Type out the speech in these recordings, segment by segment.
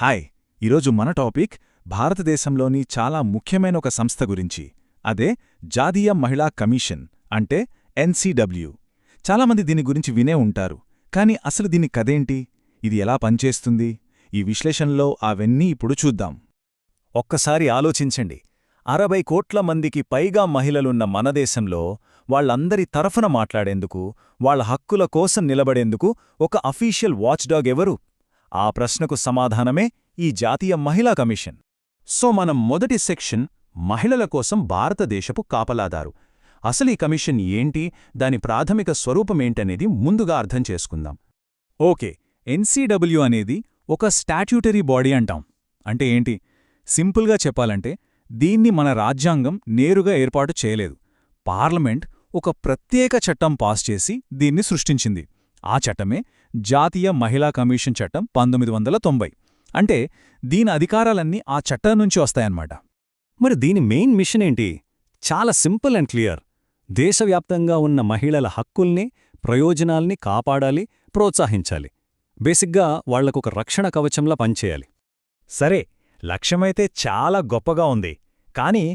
Hi ఈరోజు మన topic భారతదేశంలోని చాలా ముఖ్యమైన ఒక సంస్థ గురించి. అదే జాతీయ మహిళా కమిషన్, అంటే ఎన్సీడబ్ల్యూ. చాలామంది దీని గురించి వినే ఉంటారు, కానీ అసలు దీని కథేంటి, ఇది ఎలా పనిచేస్తుంది? ఈ విశ్లేషణలో అవన్నీ ఇప్పుడు చూద్దాం. ఒక్కసారి ఆలోచించండి. 60 కోట్ల మందికి పైగా మహిళలున్న మన దేశంలో వాళ్లందరి తరఫున మాట్లాడేందుకు, వాళ్ల హక్కుల కోసం నిలబడేందుకు ఒక అఫీషియల్ వాచ్డాగ్ ఎవరు? ఆ ప్రశ్నకు సమాధానమే ఈ జాతీయ మహిళా కమిషన్. సో మనం మొదటి సెక్షన్ మహిళల కోసం భారతదేశపు కాపలాదారు. అసలు ఈ కమిషన్ ఏంటి, దాని ప్రాథమిక స్వరూపమేంటనేది ముందుగా అర్థం చేసుకుందాం. ఓకే, ఎన్సీడబ్ల్యూ అనేది ఒక స్టాట్యూటరీ బాడీ అంటాం. అంటే ఏంటి? సింపుల్గా చెప్పాలంటే దీన్ని మన రాజ్యాంగం నేరుగా ఏర్పాటు చేయలేదు. పార్లమెంట్ ఒక ప్రత్యేక చట్టం పాస్ చేసి దీన్ని సృష్టించింది. ఆ చట్టమే జాతీయ మహిళా కమిషన్ చట్టం 1990. అంటే దీని అధికారాలన్నీ ఆ చట్టం నుంచి వస్తాయన్నమాట. మరి దీని మెయిన్ మిషన్ ఏంటి? చాలా సింపుల్ అండ్ క్లియర్. దేశవ్యాప్తంగా ఉన్న మహిళల హక్కుల్ని, ప్రయోజనాల్ని కాపాడాలి, ప్రోత్సహించాలి. బేసిక్గా వాళ్లకొక రక్షణ కవచంలా పనిచేయాలి. సరే, లక్ష్యమైతే చాలా గొప్పగా ఉంది. కానీ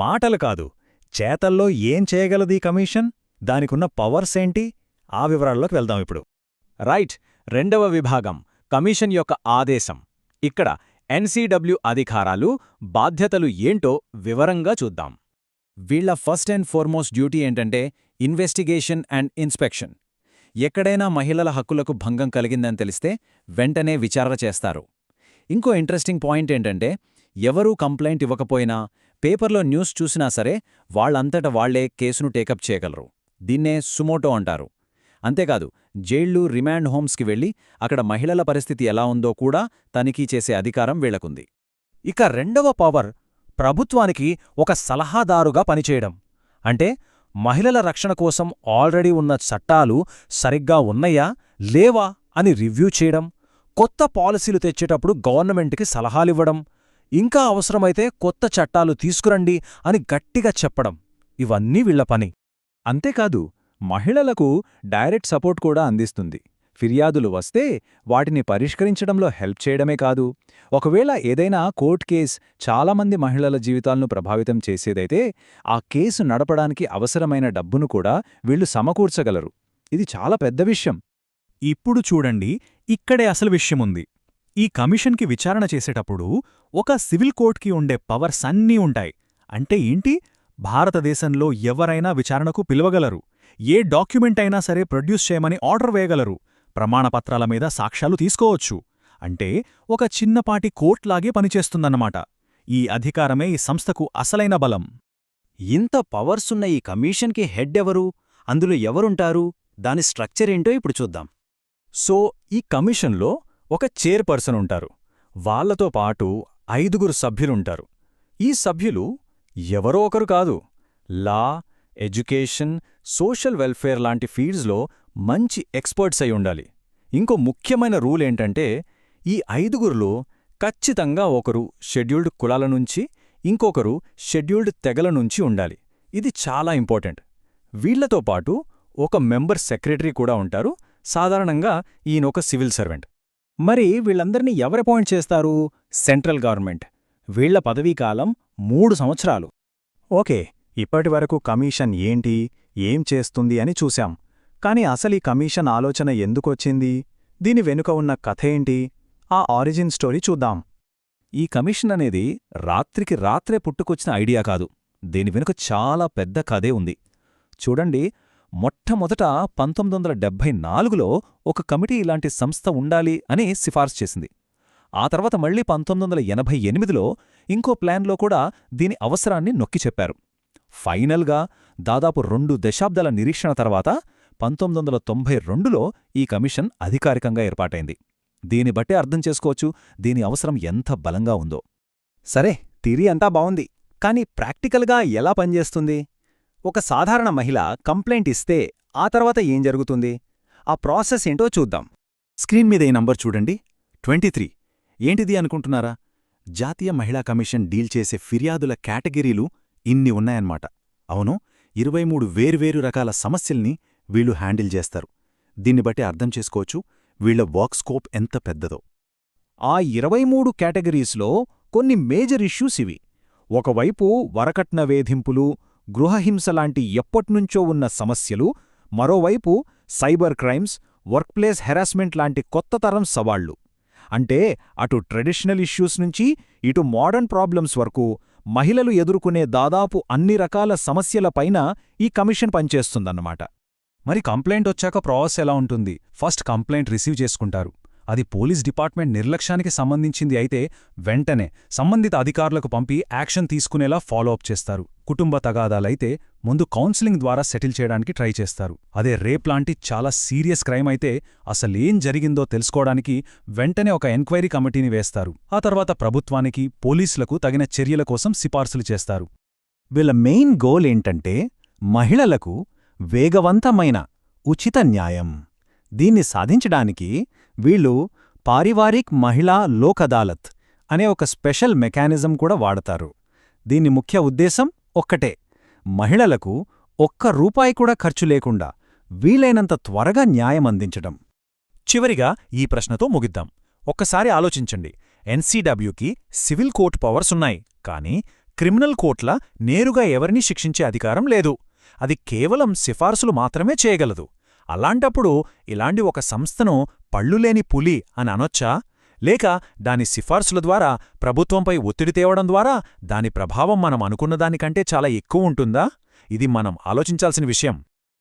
మాటలు కాదు, చేతల్లో ఏం చేయగలదీ కమిషన్? దానికున్న పవర్స్ ఏంటి? ఆ వివరాల్లోకి వెళ్దాం ఇప్పుడు. రైట్, రెండవ విభాగం కమిషన్ యొక్క ఆదేశం. ఇక్కడ ఎన్సీడబ్ల్యూ అధికారాలు, బాధ్యతలు ఏంటో వివరంగా చూద్దాం. వీళ్ల ఫస్ట్ అండ్ ఫార్మోస్ట్ డ్యూటీ ఏంటంటే ఇన్వెస్టిగేషన్ అండ్ ఇన్స్పెక్షన్. ఎక్కడైనా మహిళల హక్కులకు భంగం కలిగిందని తెలిస్తే వెంటనే విచారణ చేస్తారు. ఇంకో ఇంట్రెస్టింగ్ పాయింట్ ఏంటంటే ఎవరూ కంప్లైంట్ ఇవ్వకపోయినా, పేపర్లో న్యూస్ చూసినా సరే వాళ్లంతట వాళ్లే కేసును టేకప్ చేయగలరు. దీన్నే సుమోటో అంటారు. అంతేకాదు, జైళ్లు, రిమాండ్ హోమ్స్కి వెళ్లి అక్కడ మహిళల పరిస్థితి ఎలా ఉందో కూడా తనిఖీ చేసే అధికారం వీళ్లకుంది. ఇక రెండవ పవర్ ప్రభుత్వానికి ఒక సలహాదారుగా పనిచేయడం. అంటే మహిళల రక్షణ కోసం ఆల్రెడీ ఉన్న చట్టాలు సరిగ్గా ఉన్నయా లేవా అని రివ్యూ చేయడం, కొత్త పాలసీలు తెచ్చేటప్పుడు గవర్నమెంట్కి సలహాలివ్వడం, ఇంకా అవసరమైతే కొత్త చట్టాలు తీసుకురండి అని గట్టిగా చెప్పడం. ఇవన్నీ వీళ్ల పని. అంతేకాదు, మహిళలకు డైరెక్ట్ సపోర్ట్ కూడా అందిస్తుంది. ఫిర్యాదులు వస్తే వాటిని పరిష్కరించడంలో హెల్ప్ చేయడమే కాదు, ఒకవేళ ఏదైనా కోర్టు కేస్ చాలామంది మహిళల జీవితాలను ప్రభావితం చేసేదైతే ఆ కేసు నడపడానికి అవసరమైన డబ్బును కూడా వీళ్లు సమకూర్చగలరు. ఇది చాలా పెద్ద విషయం. ఇప్పుడు చూడండి, ఇక్కడే అసలు విషయముంది. ఈ కమిషన్కి విచారణ చేసేటప్పుడు ఒక సివిల్ కోర్టుకి ఉండే పవర్స్ అన్నీ ఉంటాయి. అంటే ఏంటి? భారతదేశంలో ఎవరైనా విచారణకు పిలవగలరు, ఏ డాక్యుమెంట్ అయినా సరే ప్రొడ్యూస్ చేయమని ఆర్డర్ వేయగలరు, ప్రమాణపత్రాల మీద సాక్ష్యాలు తీసుకోవచ్చు. అంటే ఒక చిన్నపాటి కోర్టులాగే పనిచేస్తుందన్నమాట. ఈ అధికారమే ఈ సంస్థకు అసలైన బలం. ఇంత పవర్సున్న ఈ కమిషన్కి హెడ్ ఎవరు? అందులో ఎవరుంటారు? దాని స్ట్రక్చర్ ఏంటో ఇప్పుడు చూద్దాం. సో ఈ కమిషన్లో ఒక చైర్పర్సన్ ఉంటారు. వాళ్లతో పాటు 5 సభ్యులుంటారు. ఈ సభ్యులు ఎవరో ఒకరు కాదు, లా, ఎడ్యుకేషన్, సోషల్ వెల్ఫేర్ లాంటి ఫీల్డ్స్లో మంచి ఎక్స్పర్ట్స్ అయి ఉండాలి. ఇంకో ముఖ్యమైన రూల్ ఏంటంటే ఈ 5లో ఖచ్చితంగా ఒకరు షెడ్యూల్డ్ కులాల నుంచి, ఇంకొకరు షెడ్యూల్డ్ తెగల నుంచి ఉండాలి. ఇది చాలా ఇంపార్టెంట్. వీళ్లతో పాటు ఒక మెంబర్ సెక్రటరీ కూడా ఉంటారు. సాధారణంగా ఈయనొక సివిల్ సర్వెంట్. మరి వీళ్ళందర్నీ ఎవరు అపాయింట్ చేస్తారు? Central government. వీళ్ల పదవీకాలం 3 సంవత్సరాలు. ఓకే, ఇప్పటివరకు కమిషన్ ఏంటి, ఏం చేస్తుంది అని చూశాం. కానీ అసలు ఈ కమిషన్ ఆలోచన ఎందుకొచ్చింది? దీని వెనుక ఉన్న కథ ఏంటి? ఆ ఆరిజిన్ స్టోరీ చూద్దాం. ఈ కమిషన్ అనేది రాత్రికి రాత్రే పుట్టుకొచ్చిన ఐడియా కాదు. దీని వెనుక చాలా పెద్ద కథే ఉంది. చూడండి, మొట్టమొదట 1974లో ఒక కమిటీ ఇలాంటి సంస్థ ఉండాలి అని సిఫార్సు చేసింది. ఆ తర్వాత మళ్లీ 1988లో ఇంకో ప్లాన్లో కూడా దీని అవసరాన్ని నొక్కి చెప్పారు. ఫైనల్గా దాదాపు 2 దశాబ్దాల నిరీక్షణ తర్వాత 1992లో ఈ కమిషన్ అధికారికంగా ఏర్పాటైంది. దీని బట్టే అర్థం చేసుకోవచ్చు దీని అవసరం ఎంత బలంగా ఉందో. సరే, థియరీ అంతా బావుంది, కానీ ప్రాక్టికల్గా ఎలా పనిచేస్తుంది? ఒక సాధారణ మహిళ కంప్లైంట్ ఇస్తే ఆ తర్వాత ఏం జరుగుతుంది? ఆ ప్రాసెస్ ఏంటో చూద్దాం. స్క్రీన్ మీద ఈ నంబర్ చూడండి, 23. ఏంటిది అనుకుంటున్నారా? జాతీయ మహిళా కమిషన్ డీల్ చేసే ఫిర్యాదుల కేటగిరీలు ఇన్ని ఉన్నాయన్నమాట. అవును, 23 వేర్వేరు రకాల సమస్యల్ని వీళ్లు హ్యాండిల్ చేస్తారు. దీన్ని బట్టి అర్థం చేసుకోవచ్చు వీళ్ల వర్క్ స్కోప్ ఎంత పెద్దదో. ఆ 23 కేటగిరీస్లో కొన్ని మేజర్ ఇష్యూస్ ఇవి. ఒకవైపు వరకట్న వేధింపులు, గృహహింస లాంటి ఎప్పట్నుంచో ఉన్న సమస్యలు, మరోవైపు సైబర్ క్రైమ్స్, వర్క్ప్లేస్ హెరాస్మెంట్ లాంటి కొత్త తరం సవాళ్లు. అంటే అటు ట్రెడిషనల్ ఇష్యూస్ నుంచి ఇటు మోడర్న్ ప్రాబ్లమ్స్ వరకు మహిళలు ఎదుర్కొనే దాదాపు అన్ని రకాల సమస్యలపైన ఈ కమిషన్ పనిచేస్తుందన్నమాట. మరి కంప్లైంట్ వచ్చాక ప్రాసెస్ ఎలా ఉంటుంది? ఫస్ట్ కంప్లైంట్ రిసీవ్ చేసుకుంటారు. అది పోలీస్ డిపార్ట్మెంట్ నిర్లక్ష్యానికి సంబంధించింది అయితే వెంటనే సంబంధిత అధికారులకు పంపి యాక్షన్ తీసుకునేలా ఫాలో అప్ చేస్తారు. కుటుంబ తగాదాలైతే ముందు కౌన్సిలింగ్ ద్వారా సెటిల్ చేయడానికి ట్రై చేస్తారు. అదే రేప్ లాంటి చాలా సీరియస్ క్రైమ్ అయితే అసలేం జరిగిందో తెలుసుకోవడానికి వెంటనే ఒక ఎంక్వైరీ కమిటీని వేస్తారు. ఆ తర్వాత ప్రభుత్వానికి, పోలీసులకు తగిన చర్యల కోసం సిఫార్సులు చేస్తారు. వీళ్ళ మెయిన్ గోల్ ఏంటంటే మహిళలకు వేగవంతమైన ఉచిత న్యాయం. దీన్ని సాధించడానికి వీళ్ళు పారివారిక్ మహిళా లోక్ అదాలత్ అనే ఒక స్పెషల్ మెకానిజం కూడా వాడతారు. దీని ముఖ్య ఉద్దేశం ఒక్కటే, మహిళలకు ₹1 కూడా ఖర్చు లేకుండా వీలైనంత త్వరగా న్యాయం అందించడం. చివరిగా ఈ ప్రశ్నతో ముగిద్దాం. ఒక్కసారి ఆలోచించండి. ఎన్సీడబ్ల్యూకి సివిల్ కోర్ట్ పవర్స్ ఉన్నాయి, కానీ క్రిమినల్ కోర్ట్ల నేరుగా ఎవరినీ శిక్షించే అధికారం లేదు. అది కేవలం సిఫార్సులు మాత్రమే చేయగలదు. అలాంటప్పుడు ఇలాంటి ఒక సంస్థను పళ్ళులేని పులి అని అనొచ్చా? లేక దాని సిఫార్సుల ద్వారా ప్రభుత్వంపై ఒత్తిడి తేవడం ద్వారా దాని ప్రభావం మనం అనుకున్నదానికంటే చాలా ఎక్కువ ఉంటుందా? ఇది మనం ఆలోచించాల్సిన విషయం.